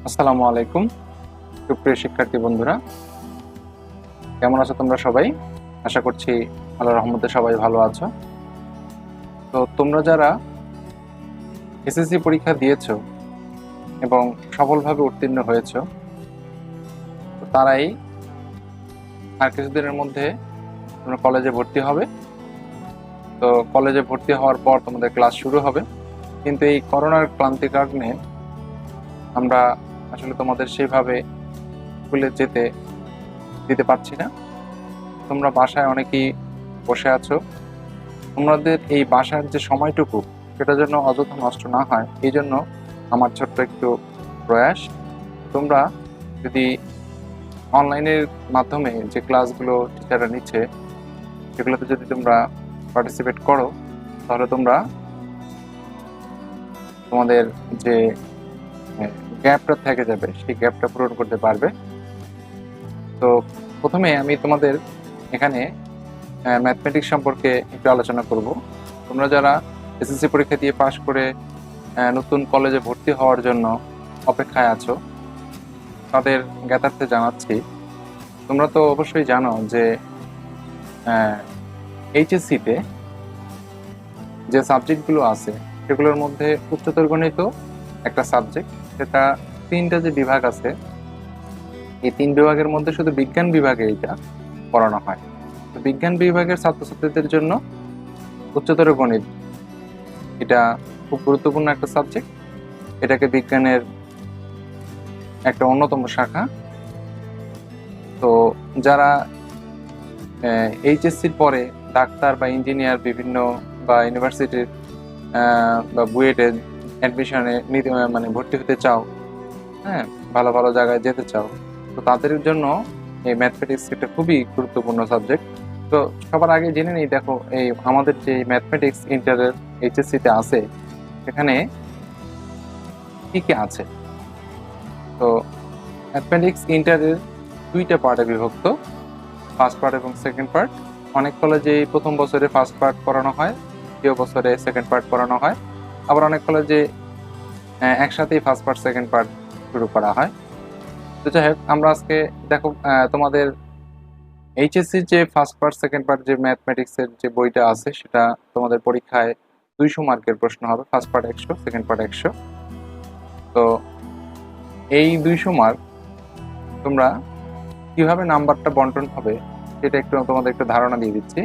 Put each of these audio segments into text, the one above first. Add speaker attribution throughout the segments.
Speaker 1: আসসালামু আলাইকুম সুপ্রিয় শিক্ষার্থী বন্ধুরা, কেমন আছো তোমরা সবাই? আশা করছি আল্লাহর রহমতে সবাই ভালো আছো। তো তোমরা যারা এসএসসি পরীক্ষা দিয়েছো এবং সফলভাবে উত্তীর্ণ হয়েছো, তো তারাই আর কিছুদিনের মধ্যে তোমরা কলেজে ভর্তি হবে। তো কলেজে ভর্তি হওয়ার পর তোমাদের ক্লাস শুরু হবে, কিন্তু এই করোনার ক্লান্তির কারণে আমরা আসলে তোমাদের সেইভাবে স্কুলে যেতে দিতে পারছি না। তোমরা বাসায় অনেকেই বসে আছো। তোমাদের এই বাসার যে সময়টুকু, সেটা যেন অযথা নষ্ট না হয়, এই জন্য আমার ছোট্ট একটু প্রয়াস। তোমরা যদি অনলাইনের মাধ্যমে যে ক্লাসগুলো টিচাররা নিচ্ছে, সেগুলোতে যদি তোমরা পার্টিসিপেট করো, তাহলে তোমরা তোমাদের যে গ্যাপটা থেকে যাবে, সেই গ্যাপটা পূরণ করতে পারবে। তো প্রথমে আমি তোমাদের এখানে ম্যাথমেটিক্স সম্পর্কে একটু আলোচনা করব। তোমরা যারা এসএসসি পরীক্ষা দিয়ে পাশ করে নতুন কলেজে ভর্তি হওয়ার জন্য অপেক্ষায় আছো, তাদের জ্ঞাতার্থে জানাচ্ছি, তোমরা তো অবশ্যই জানো যে এইচএসসিতে যে সাবজেক্টগুলো আছে, সেগুলোর মধ্যে উচ্চতর গণিত একটা সাবজেক্ট। সেটা তিনটা যে বিভাগ আছে, এই তিন বিভাগের মধ্যে শুধু বিজ্ঞান বিভাগে এটা পড়ানো হয়। তো বিজ্ঞান বিভাগের ছাত্রছাত্রীদের জন্য উচ্চতর গণিত এটা খুব গুরুত্বপূর্ণ একটা সাবজেক্ট। এটাকে বিজ্ঞানের একটা অন্যতম শাখা। তো যারা এইচএসসির পরে ডাক্তার বা ইঞ্জিনিয়ার বিভিন্ন বা ইউনিভার্সিটির বা বুয়েটে অ্যাডমিশনে মানে ভর্তি হতে চাও, হ্যাঁ, ভালো ভালো জায়গায় যেতে চাও, তো তাদের জন্য এই ম্যাথমেটিক্স একটা খুবই গুরুত্বপূর্ণ সাবজেক্ট। তো সবার আগে জেনে নিই, দেখো এই আমাদের যে ম্যাথমেটিক্স ইন্টারের এইচএসসিতে আছে, সেখানে কি কি আছে। তো ম্যাথমেটিক্স ইন্টারের দুইটা পার্টে বিভক্ত, ফার্স্ট পার্ট এবং সেকেন্ড পার্ট। অনেক কলেজে প্রথম বছরে ফার্স্ট পার্ট পড়ানো হয়, দ্বিতীয় বছরে সেকেন্ড পার্ট পড়ানো হয়। আবার অনেক কলেজে একসাথেই ফার্স্ট পার্ট সেকেন্ড পার্ট শুরু করা হয়। তো যাই হোক, আমরা আজকে দেখো তোমাদের এইচএসসির যে ফার্স্ট পার্ট সেকেন্ড পার্ট যে ম্যাথমেটিক্সের যে বইটা আছে, সেটা তোমাদের পরীক্ষায় 200 মার্কের প্রশ্ন হবে। First part 100, second part 100। তো এই 200 মার্ক তোমরা কিভাবে নাম্বারটা বন্টন হবে, সেটা একটু তোমাদের একটু ধারণা দিয়ে দিচ্ছি।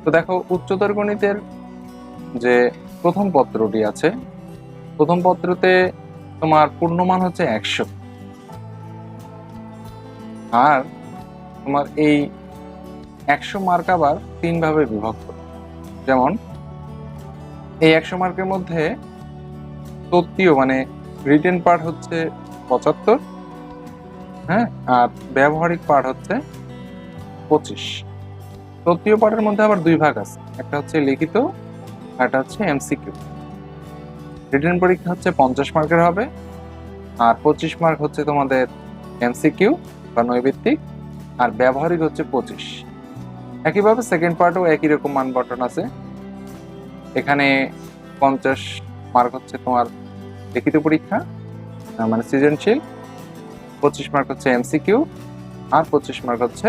Speaker 1: তো দেখো, উচ্চতর গণিতের যে প্রথম পত্রটি আছে, প্রথম পত্রতে তোমার পূর্ণমান হচ্ছে 100। আর তোমার এই 100 মার্ক আবার 3 ভাবে বিভক্ত। যেমন এই 100 মার্কের মধ্যে তত্ত্বীয় মানে রিটেন পার্ট হচ্ছে 75, হ্যাঁ, আর ব্যবহারিক পার্ট হচ্ছে 25। তত্ত্বীয় পার্টের মধ্যে আবার 2 ভাগ আছে, একটা হচ্ছে লিখিত, আর একটা হচ্ছে এমসিকিউ। রিটেন পরীক্ষা হচ্ছে 50 মার্কের হবে, আর 25 মার্ক হচ্ছে তোমাদের এমসিকিউ বা নৈর্ব্যক্তিক, আর ব্যবহারিক হচ্ছে 25। একইভাবে সেকেন্ড পার্টও একই রকম মান বন্টন আছে। এখানে 50 মার্ক হচ্ছে তোমার লিখিত পরীক্ষা মানে সৃজনশীল, 25 মার্ক হচ্ছে এমসিকিউ, আর 25 মার্ক হচ্ছে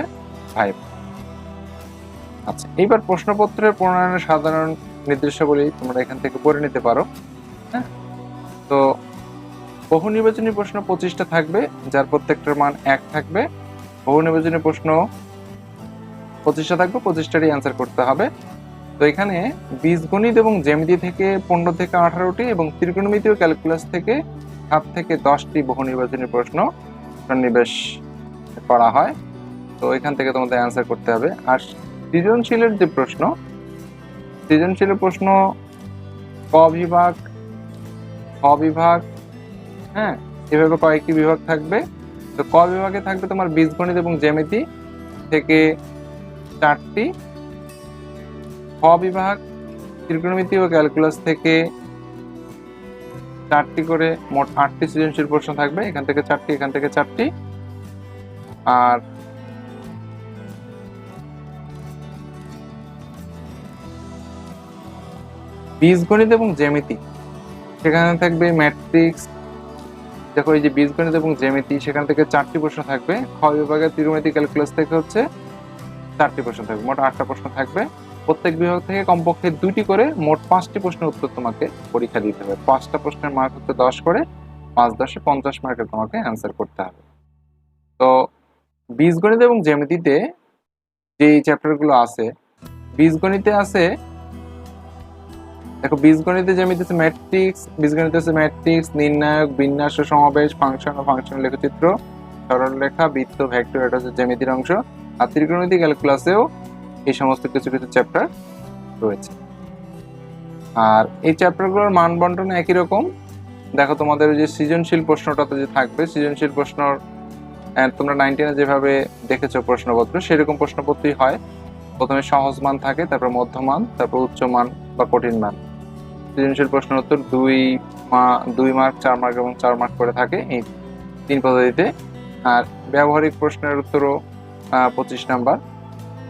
Speaker 1: ভাইভা। আচ্ছা, এইবার প্রশ্নপত্রের প্রণয়নের সাধারণ নির্দেশাবলী তোমরা এখান থেকে পড়ে নিতে পারো। হ্যাঁ, তো বহু নির্বাচনী প্রশ্ন 25টা থাকবে, যার প্রত্যেকটার মান 1 থাকবে। বহু নির্বাচনী প্রশ্ন 25টা থাকবে, 25টারই অ্যান্সার করতে হবে। তো এখানে বীজগণিত এবং জ্যামিতি থেকে 15 থেকে 18টি এবং ত্রিকোণমিতি ও ক্যালকুলাস থেকে 7 থেকে 10টি বহু নির্বাচনী প্রশ্ন সন্নিবেশ করা হয়। তো এখান থেকে তোমাদের অ্যান্সার করতে হবে। আর সৃজনশীলের যে প্রশ্ন, সৃজনশীলের প্রশ্ন ক বিভাগ, খ বিভাগ, হ্যাঁ, এভাবে কয়েকটি বিভাগ থাকবে। তো ক বিভাগে থাকবে তোমার বীজগণিত এবং জ্যামিতি থেকে 4টি, খ বিভাগ ত্রিকোণমিতি ও ক্যালকুলাস থেকে 4টি করে, মোট 8টি সৃজনশীল প্রশ্ন থাকবে। এখান থেকে 4টি, এখান থেকে 4টি। আর বীজগণিত এবং জ্যামিতি, সেখানে থাকবে ম্যাট্রিক্স, দেখো এই যে বীজগণিত এবং জ্যামিতি, সেখান থেকে 4টি প্রশ্ন থাকবে। খ বিভাগের ত্রিকোণমিতি ক্যালকুলাস থেকে হচ্ছে 4টি প্রশ্ন থাকবে, মোট 8টা প্রশ্ন থাকবে। প্রত্যেক বিভাগ থেকে কমপক্ষে 2টি করে মোট 5টি প্রশ্নের উত্তর তোমাকে পরীক্ষা দিতে হবে। 5টা প্রশ্নের মার্ক হচ্ছে 10 করে, 5×10 50 মার্কের তোমাকে অ্যান্সার করতে হবে। তো বীজগণিত এবং জ্যামিতিতে যে চ্যাপ্টারগুলো আছে, বীজগণিতে আছে, দেখো বীজগণিতে জ্যামিতি আছে ম্যাট্রিক্স, বীজগণিতে আছে ম্যাট্রিক্স, নির্ণায়ক, বিন্যাস ও সমাবেশ, ফাংশন ও ফাংশন লেখচিত্র, সরলরেখা, বৃত্ত, ভেক্টর, এটা হচ্ছে জ্যামিতির অংশ। আর ত্রিকোণমিতি ক্যালকুলাসেও এই সমস্ত কিছু কিছু চ্যাপ্টার রয়েছে। আর এই চ্যাপ্টারগুলোর মান বন্টন একই রকম। দেখো তোমাদের যে সৃজনশীল প্রশ্নটাতে যে থাকবে, সৃজনশীল প্রশ্ন তোমরা 9-10 যেভাবে দেখেছো প্রশ্নপত্র, সেরকম প্রশ্নপত্রই হয়। প্রথমে সহজ মান থাকে, তারপর মধ্যমান, তারপর উচ্চ মান বা কঠিন মান। সৃজনশীল প্রশ্নের উত্তর 2 মার্ক, 4 মার্ক এবং 4 মার্ক করে থাকে এই 3 পদ্ধতিতে। আর ব্যবহারিক প্রশ্নের উত্তরও 25 নাম্বার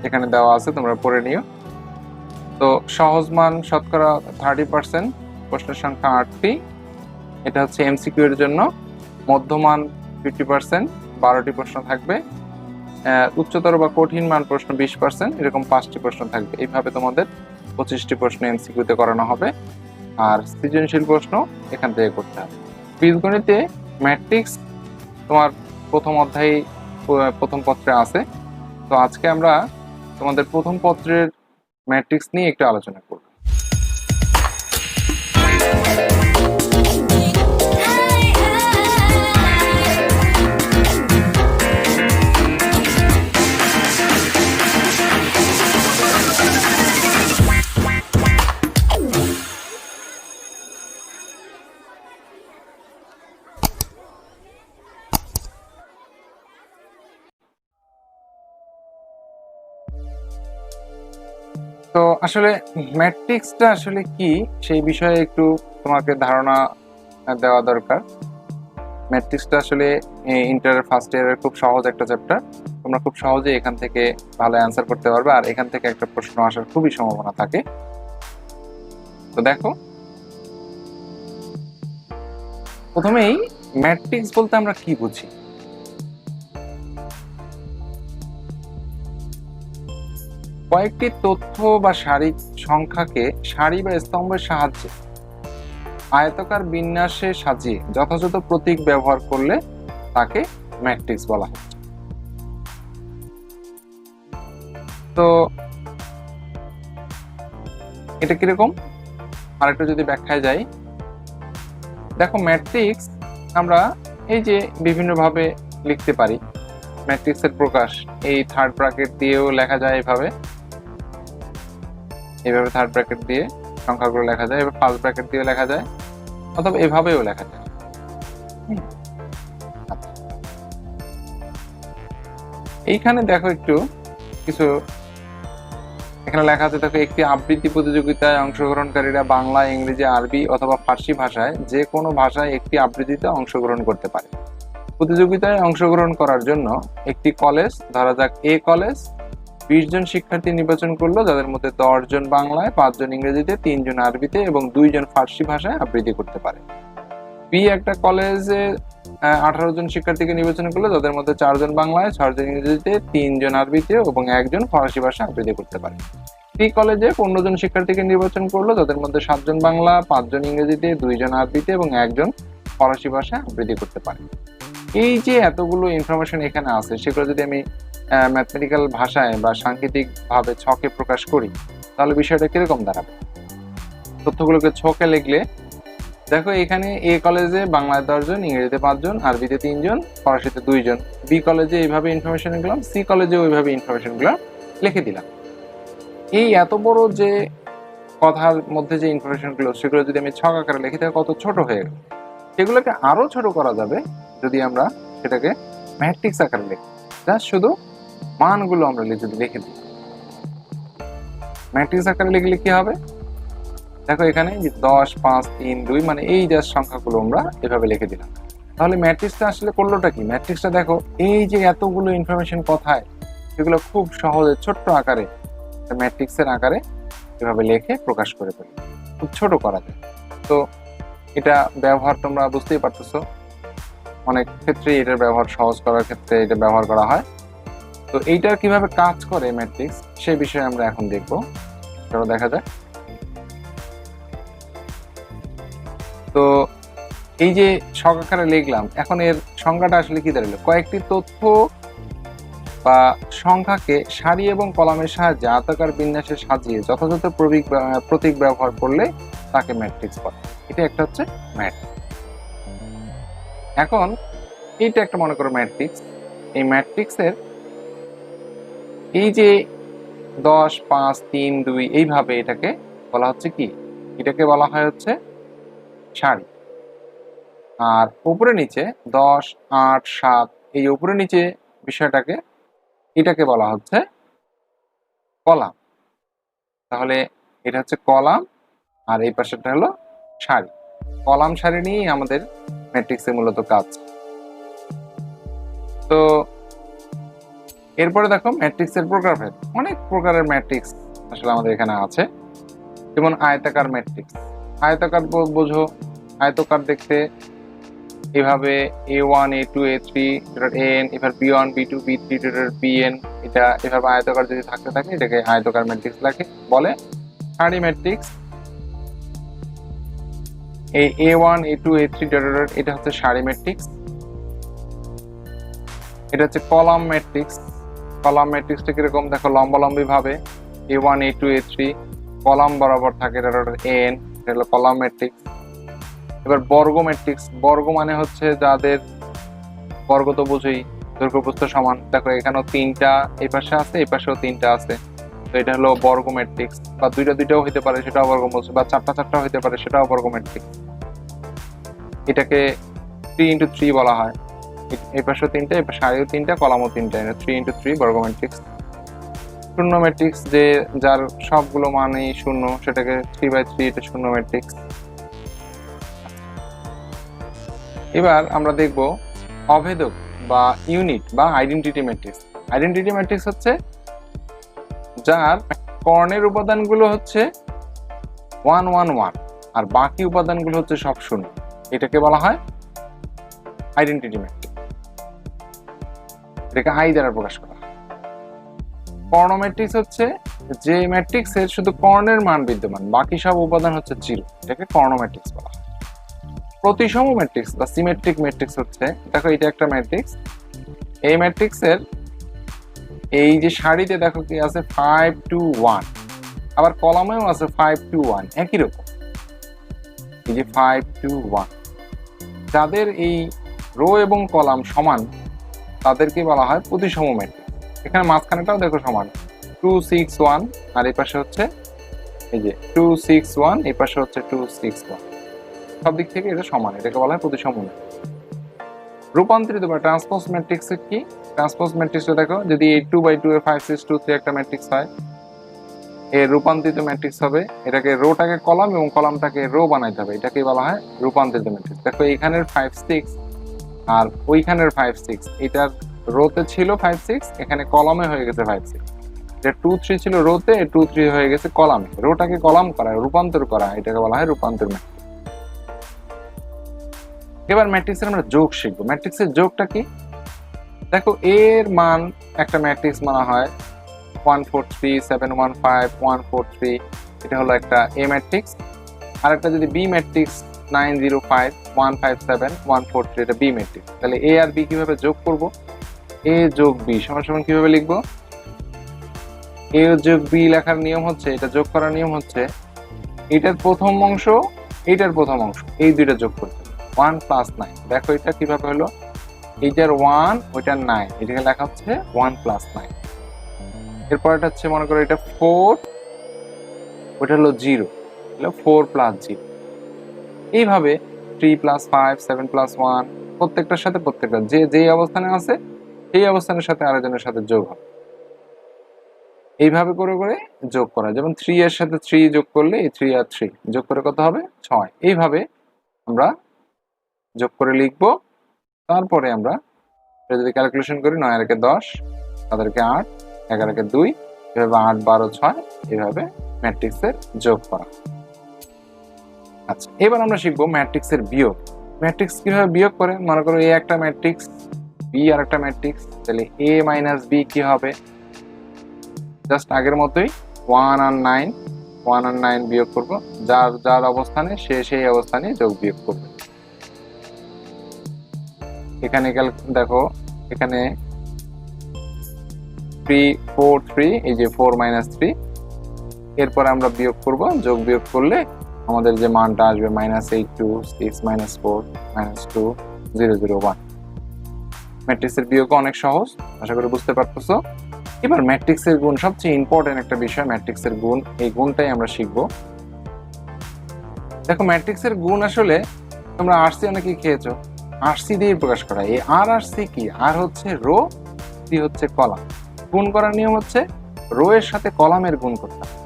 Speaker 1: এখানে দেওয়া আছে, তোমরা পড়ে নিও। তো সহজ মান শতকরা 30%, প্রশ্নের সংখ্যা 8টি, এটা হচ্ছে এমসিকিউ এর জন্য। মধ্যমান 50%, 12টি প্রশ্ন থাকবে। উচ্চতর বা কঠিন মান প্রশ্ন 20%, এরকম 5টি প্রশ্ন থাকবে। এইভাবে তোমাদের 25টি প্রশ্ন এমসিকিউতে করানো হবে। আর সৃজনশীল প্রশ্ন এখান থেকে করতে হবে। বীজগণিতে ম্যাট্রিক্স তোমার প্রথম অধ্যায়ে প্রথম পত্রে আছে। তো আজকে আমরা তোমাদের প্রথম পত্রের ম্যাট্রিক্স নিয়ে একটু আলোচনা করব। তো আসলে ম্যাট্রিক্সটা আসলে কি, সেই বিষয়ে একটু তোমাকে ধারণা দেওয়া দরকার। ম্যাট্রিক্সটা আসলে ইন্টার ফার্স্ট ইয়ারের খুব সহজ একটা চ্যাপ্টার। তোমরা খুব সহজে এখান থেকে ভালো অ্যান্সার করতে পারবে, আর এখান থেকে একটা প্রশ্ন আসার খুবই সম্ভাবনা থাকে। তো দেখো, প্রথমেই ম্যাট্রিক্স বলতে আমরা কি বুঝি। কয়েকটি তথ্য বা সারির সংখ্যাকে সারি বা স্তম্ভের সাহায্যে আয়তাকার বিন্যাসে সাজিয়ে যথাযথ প্রতীক ব্যবহার করলে তাকে ম্যাট্রিক্স বলা হয়। তো এটা কিরকম, আরেকটু যদি ব্যাখ্যায় যাই, দেখো ম্যাট্রিক্স আমরা এই যে বিভিন্নভাবে লিখতে পারি। ম্যাট্রিক্সের প্রকাশ এই থার্ড ব্র্যাকেট দিয়েও লেখা যায়, এইভাবে থার্ড ব্র্যাকেট দিয়ে সংখ্যাগুলো লেখা যায়, এবার ফার্স্ট ব্র্যাকেট দিয়ে লেখা যায়, অথবা এভাবেও লেখা যায়। এইখানে দেখো একটু কিছু এখানে লেখা আছে, দেখো একটি আবৃত্তি প্রতিযোগিতায় অংশগ্রহণকারীরা বাংলা, ইংরেজি, আরবি অথবা ফার্সি ভাষায় যে কোনো ভাষায় একটি আবৃত্তিতে অংশগ্রহণ করতে পারে। প্রতিযোগিতায় অংশগ্রহণ করার জন্য একটি কলেজ, ধরা যাক এ কলেজ, 20 জন শিক্ষার্থী নির্বাচন করলো, যাদের মধ্যে 10 জন বাংলায়, 5 জন ইংরেজিতে, 3 জন আরবিতে এবং 2 জন ফার্সি ভাষায় আবৃত্তি করতে পারে। বি একটা কলেজে 18 জন শিক্ষার্থীকে নির্বাচন করলো, যাদের মধ্যে 4 জন বাংলায়, 6 জন ইংরেজিতে, 3 জন আরবিতে এবং 1 জন ফরাসি ভাষায় আবৃত্তি করতে পারে। সি কলেজে 15 জন শিক্ষার্থীকে নির্বাচন করলো, যাদের মধ্যে 7 জন বাংলা, 5 জন ইংরেজিতে, 2 জন আরবিতে এবং 1 জন ফরাসি ভাষায় আবৃত্তি করতে পারে। এই যে এতগুলো ইনফরমেশন এখানে আছে, সেগুলো যদি আমি ম্যাথমেটিক্যাল ভাষায় বা সাংকেতিক ভাবে ছকে প্রকাশ করি, তাহলে বিষয়টা কিরকম দাঁড়াবে। তথ্যগুলোকে ছকে লিখলে দেখো, এখানে এ কলেজে বাংলায় 10 জন, ইংরেজিতে 5 জন, আরবিতে 3 জন, ফরাসিতে 2 জন। বি কলেজে এইভাবে ইনফরমেশন দিলাম, সি কলেজে ওইভাবে ইনফরমেশন গুলো লিখে দিলাম। এই এত বড় যে কথার মধ্যে যে ইনফরমেশন গুলো, সেগুলো যদি আমি ছক আকারে লিখি, তাহলে কত ছোট হয়ে গেল। সেগুলোকে আরো ছোট করা যাবে যদি আমরা সেটাকে ম্যাট্রিক্স আকারে লিখি। জাস্ট শুধু মানগুলো আমরা যদি লিখে দিই, ম্যাট্রিক্স আকারে লিখলে কি হবে, দেখো এখানে 10, 5, 3, 2 মানে এই জাস্ট সংখ্যাগুলো আমরা এভাবে লিখে দিলাম। তাহলে ম্যাট্রিক্সটা আসলে করলোটা কি, ম্যাট্রিক্সটা দেখো এই যে এতগুলো ইনফরমেশন কথায়, সেগুলো খুব সহজে ছোট্ট আকারে ম্যাট্রিক্সের আকারে এভাবে লিখে প্রকাশ করে ফেলি, খুব ছোট করা যায়। তো এটা ব্যবহার তোমরা বুঝতেই পারতেছো। অনেক ক্ষেত্রেই এটার ব্যবহার সহজ করার ক্ষেত্রে এটা ব্যবহার করা হয়। তো এইটা কিভাবে কাজ করে ম্যাট্রিক্স সেই বিষয়ে আমরা এখন দেখব। চলো দেখা যাক। তো এই যে ছক আকারে লিখলাম, এখন এর সংজ্ঞাটা আসলে কি দাঁড়ালো? কয়েকটি তথ্য বা সংখ্যাকে সারি এবং কলামের সাহায্যে আয়তাকার বিন্যাসে সাজিয়ে যথাযথ প্রতীক ব্যবহার করলে তাকে ম্যাট্রিক্স বলে। এটা একটা হচ্ছে ম্যাট্রিক্স। এখন এইটা একটা মনে করো ম্যাট্রিক্স। এই ম্যাট্রিক্সের এই যে 10, 5, 3, 2 এইভাবে এটাকে বলা হচ্ছে কি? এটাকে বলা হয় হচ্ছে সারি। আর উপরে নিচে 10, 8, 7 এই উপরে নিচে বিষয়টাকে এটাকে বলা হচ্ছে কলাম। তাহলে এটা হচ্ছে কলাম আর এই পাশেরটা হলো সারি। কলাম সারি নিয়েই আমাদের ম্যাট্রিক্সের মূলত কাজ। তো এরপরে দেখো ম্যাট্রিক্সের প্রকারভেদ। অনেক প্রকারের ম্যাট্রিক্স আসলে আমাদের এখানে আছে। যেমন আয়তাকার ম্যাট্রিক্স। আয়তাকার বোঝো, আয়তকার দেখতে এভাবে A1, A2, A3 an, এবার B1, B2, B3 Bn, এটা এভাবে আয়তকার যদি থাকতে থাকে এটাকে আয়তকার ম্যাট্রিক্স বলে। সারি ম্যাট্রিক্স, এই A1, A2, A3 এটা হচ্ছে সারি ম্যাট্রিক্স। এটা হচ্ছে কলাম ম্যাট্রিক্স। কলাম ম্যাট্রিক্সটা কিরকম দেখো, লম্বালম্বি ভাবে A1, A2, A3 কলাম বরাবর থাকে, এটা n, এটা হলো কলাম ম্যাট্রিক্স। এবার বর্গ ম্যাট্রিক্স। বর্গ মানে হচ্ছে যাদের বর্গ তো বুঝোই, দৈর্ঘ্য প্রস্থ সমান। দেখো এখানেও 3টা এই পাশে আছে, এই পাশেও 3টা আছে, তো এটা হলো বর্গ ম্যাট্রিক্স। বা দুইটাও হইতে পারে, সেটাও বর্গ ম্যাট্রিক্স। বা চারটা হইতে পারে, সেটাও বর্গ ম্যাট্রিক্স। এটাকে 3x3 বলা হয়। এই পাশেও 3টা, এই পাশে সারিও 3টা, কলামও 3টা, 3x3 বর্গ ম্যাট্রিক্স। শূন্য ম্যাট্রিক্স, যে যার সবগুলো মানই শূন্য, সেটাকে 3x3, এটা শূন্য ম্যাট্রিক্স। এবার আমরা দেখব অভেদক বা ইউনিট বা আইডেন্টিটি ম্যাট্রিক্স। আইডেন্টিটি ম্যাট্রিক্স হচ্ছে যার কর্ণের উপাদানগুলো হচ্ছে 1, 1, 1 আর বাকি উপাদানগুলো হচ্ছে সব শূন্য। এটাকে বলা হয় আইডেন্টিটি ম্যাট্রিক্স। এটাকে আই দ্বারা প্রকাশ করা হয়। কর্ণ ম্যাট্রিক্স হচ্ছে যে ম্যাট্রিক্সের শুধু কর্ণের মান বিদ্যমান, বাকি সব উপাদান হচ্ছে 0, এটাকে কর্ণ ম্যাট্রিক্স বলা হয়। প্রতিসম ম্যাট্রিক্স বা সিমেট্রিক ম্যাট্রিক্স হচ্ছে, দেখো এটা একটা ম্যাট্রিক্স। এই ম্যাট্রিক্সের এই যে সারিতে দেখো কি আছে 5 to 1, আবার কলামেও আছে 5 to 1, একই রকম। এই যে 5 to 1, যাদের এই রো এবং কলাম সমান তাদেরকে বলা হয় প্রতিসম ম্যাট্রিক্স। এখানে মাঝখানেটাও দেখো সমান 2, 6, 1 আর এই পাশে হচ্ছে এই যে 2, 6, 1, এই পাশে হচ্ছে 2, 6, 1, সব দিক থেকে এটা সমান, এটাকে বলা হয় প্রতিসম ম্যাট্রিক্স। রূপান্তরিত বা ট্রান্সপোজ ম্যাট্রিক্স কি? ট্রান্সপোজ ম্যাট্রিক্সটা দেখো, যদি 2/2 এর 5, 6, 2, 3 একটা ম্যাট্রিক্স হয়, এর রূপান্তরিত ম্যাট্রিক্স হবে, এটাকে রোটাকে কলাম এবং কলামটাকে রো বানাইতে হবে, এটাকে বলা হয় রূপান্তরিত ম্যাট্রিক্স। দেখো এইখানের 5, 6 আর ওইখানের 5, 6, এটার রোতে ছিল 5, 6, এখানে কলামে হয়ে গেছে 5, 6। এটা 2, 3 ছিল রোতে, 2, 3 হয়ে গেছে কলামে। রোটাকে কলাম করা, রূপান্তর করা, এটাকে বলা হয় রূপান্তর ম্যাট্রিক্স। এবার ম্যাট্রিক্সের আমরা যোগ শিখবো। ম্যাট্রিক্সের যোগটা কি? দেখো এর মান একটা ম্যাট্রিক্স মানা হয় 1, 4, 3, 7, 1, 5, 1, 4, 3, এটা হলো একটা এ ম্যাট্রিক্স। আর একটা যদি বি ম্যাট্রিক্স 9, 0, 5, 1, 5, 7, 1, 4, 3, এটা বি ম্যাট্রিক্স। তাহলে এ আর বি কিভাবে যোগ করব? এ যোগ বি সমান সমান কিভাবে লিখবো? এ যোগ বি লেখার নিয়ম হচ্ছে, এটা যোগ করার নিয়ম হচ্ছে এটার প্রথম অংশ এইটার প্রথম অংশ, এই দুইটা যোগ করতে হবে। 1 + 9, দেখো এটা কিভাবে হলো, এইটার 1 ওইটার 9, এটাকে লেখা হচ্ছে 1 + 9। এরপর এটা হচ্ছে মনে করো এটা 4, ওইটা হলো 0, হলো 4 + 0। এইভাবে 3 + 5, 7 + 1, প্রত্যেকটার সাথে প্রত্যেকটা যে অবস্থানে আছে সেই অবস্থানের সাথে আরেকজনের সাথে যোগ হবে। এইভাবে করে করে যোগ করা, যেমন 3 এর সাথে 3 যোগ করলে এই 3 আর 3 যোগ করে কত হবে? 6। এইভাবে আমরা যোগ করে লিখবো। তারপরে আমরা যদি ক্যালকুলেশন করি, 9 আর 1 10, 7 আর 8, 11 আর 2, এভাবে 8, 12, 6, এভাবে ম্যাট্রিক্সের যোগ করা। আচ্ছা, এবার আমরা শিখবো ম্যাট্রিক্সের বিয়োগ। ম্যাট্রিক্স কিভাবে বিয়োগ করে, মনে করো এ একটা ম্যাট্রিক্স, বি আর একটা ম্যাট্রিক্স, তাহলে এ মাইনাস বি কি হবে, জাস্ট আগের মতোই 1 আর 9, 1 আর 9 বিয়োগ করব, যার যার অবস্থানে সে সেই অবস্থানে যোগ বিয়োগ করবে। এখানে দেখো এখানে 3 4 3, এই যে 4 মাইনাস 3, এরপর আমরা বিয়োগ করব, যোগ বিয়োগ করলে আমাদের যে মানটা আসবে -8 2 6 -4 -2 0 0 1। ম্যাট্রিক্সের বিয়োগ অনেক সহজ, আশা করি বুঝতে পারতেছো। এবার ম্যাট্রিক্সের গুণ, সবচেয়ে ইম্পর্টেন্ট একটা বিষয় ম্যাট্রিক্সের গুণ, এই গুণটাই আমরা শিখব। দেখো ম্যাট্রিক্সের গুণ আসলে তোমরা আরসি অনেকেই খেয়েছো, আরসি দিয়ে প্রকাশ করা। এই আর আর সি কি, আর হচ্ছে রো, সি হচ্ছে কলাম। গুণ করার নিয়ম হচ্ছে রো এর সাথে কলামের গুণ করতে হবে।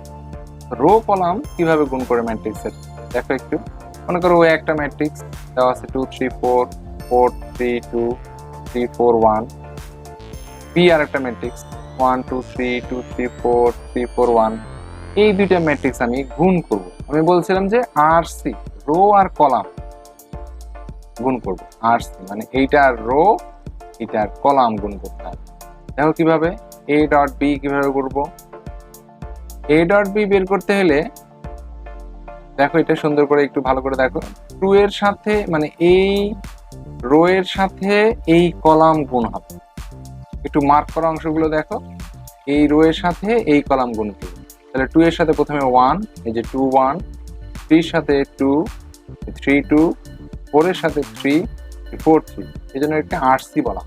Speaker 1: রো কলাম কিভাবে গুণ করে ম্যাট্রিক্সের, দেখো একটু। মনে করো ওই একটা ম্যাট্রিক্স দেওয়া আছে 2 3 4 4 3 2 3 4 1, বি আর একটা ম্যাট্রিক্স 1 2 3 2 3 4 3 4 1। এই দুইটা ম্যাট্রিক্স আমি গুণ করব। আমি বলছিলাম যে আর সি, রো আর কলাম গুণ করব। আর সি মানে এইটার রো, এটার কলাম গুণ করতে হবে। দেখো কিভাবে, এ ডট বি কিভাবে করব। এ ডট বি বের করতে হলে দেখো এটা সুন্দর করে একটু ভালো করে দেখো, 2 এর সাথে মানে এই রো এর সাথে এই কলাম গুণ হবে। একটু মার্ক করা অংশগুলো দেখো, এই রো এর সাথে এই কলাম গুণ করবে। তাহলে 2 এর সাথে প্রথমে 1, এই যে 2 1, 3 এর সাথে 2 3 2, 4 এর সাথে 3 4 3, এই জন্য একটা আরসি বলা।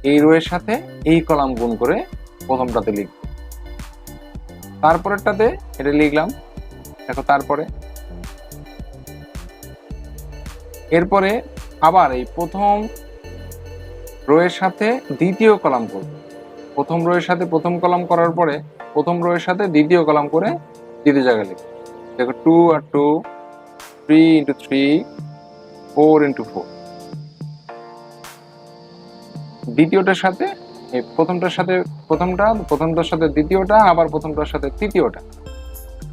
Speaker 1: এই রো এর সাথে এই কলাম গুণ করে প্রথমটাতে লিখব, তারপরেরটাতে এটা লিখলাম। দেখো তারপরে এরপরে আবার এই প্রথম রো এর সাথে দ্বিতীয় কলাম করব। প্রথম রো এর সাথে প্রথম কলাম করার পরে প্রথম রো এর সাথে দ্বিতীয় কলাম করে দ্বিতীয় জায়গায় লিখব। দেখো 2 আর 2, 3 into 3, 4 into 4। দ্বিতীয়টার সাথে এই প্রথমটার সাথে প্রথমটার সাথে দ্বিতীয়টা, আবার প্রথমটার সাথে তৃতীয়টা।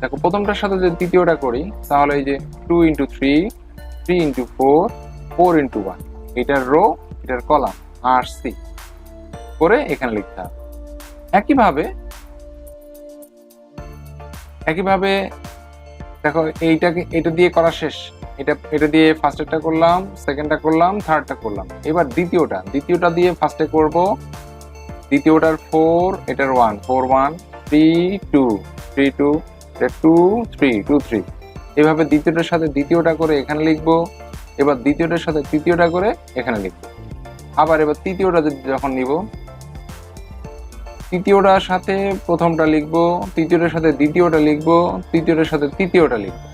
Speaker 1: দেখো প্রথমটার সাথে যদি তৃতীয়টা করি তাহলে এই যে 2 into 3, 3 into 4, 4 into 1, এটার রো এটার কলাম আর সি করে এখানে লিখতে হবে। একইভাবে দেখো এটা দিয়ে করা শেষ। এটা দিয়ে ফার্স্টেরটা করলাম, সেকেন্ডটা করলাম, থার্ডটা করলাম। এবার দ্বিতীয়টা দিয়ে ফার্স্টে করব, দ্বিতীয়টার 4, এটার 1 4 1 3 2 3 2, এটা 2 3 2 3। এভাবে দ্বিতীয়টার সাথে দ্বিতীয়টা করে এখানে লিখবো, এবার দ্বিতীয়টার সাথে তৃতীয়টা করে এখানে লিখবো। আবার এবার তৃতীয়টা যখন নিব, তৃতীয়টার সাথে প্রথমটা লিখবো, তৃতীয়টার সাথে দ্বিতীয়টা লিখবো, তৃতীয়টার সাথে তৃতীয়টা লিখবো,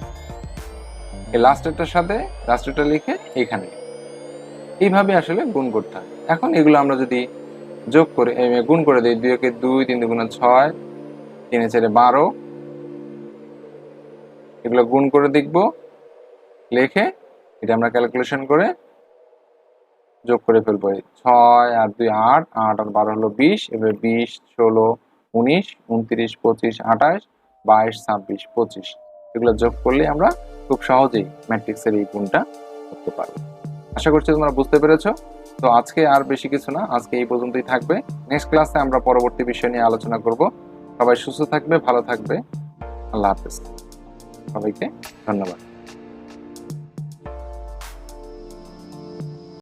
Speaker 1: এই লাস্টেরটা লিখে এখানে। এইভাবে আসলে গুণ করতে হয়। এখন এগুলো আমরা যদি যোগ করে গুণ করে দিই, 2 একে 2, 3 2 6, 3 4 12, এগুলো গুণ করে দেখবো, লিখে এটা আমরা ক্যালকুলেশন করে যোগ করে ফেলবো। 6 আর 2 8, 8 আর 12 হলো 20। এবার 20 16 19 29 25 28 22 26 25, এগুলো যোগ করলে আমরা খুব সহজেই ম্যাট্রিক্সের এই গুণটা করতে পারবো। আশা করছি তোমরা বুঝতে পেরেছো। তো আজকে আর বেশি কিছু না, আজকে এই পর্যন্তই থাকবে। নেক্সট ক্লাসে আমরা পরবর্তী বিষয় নিয়ে আলোচনা করব। সবাই সুস্থ থাকবে, ভালো থাকবে। আল্লাহ হাফেজ, সবাইকে ধন্যবাদ।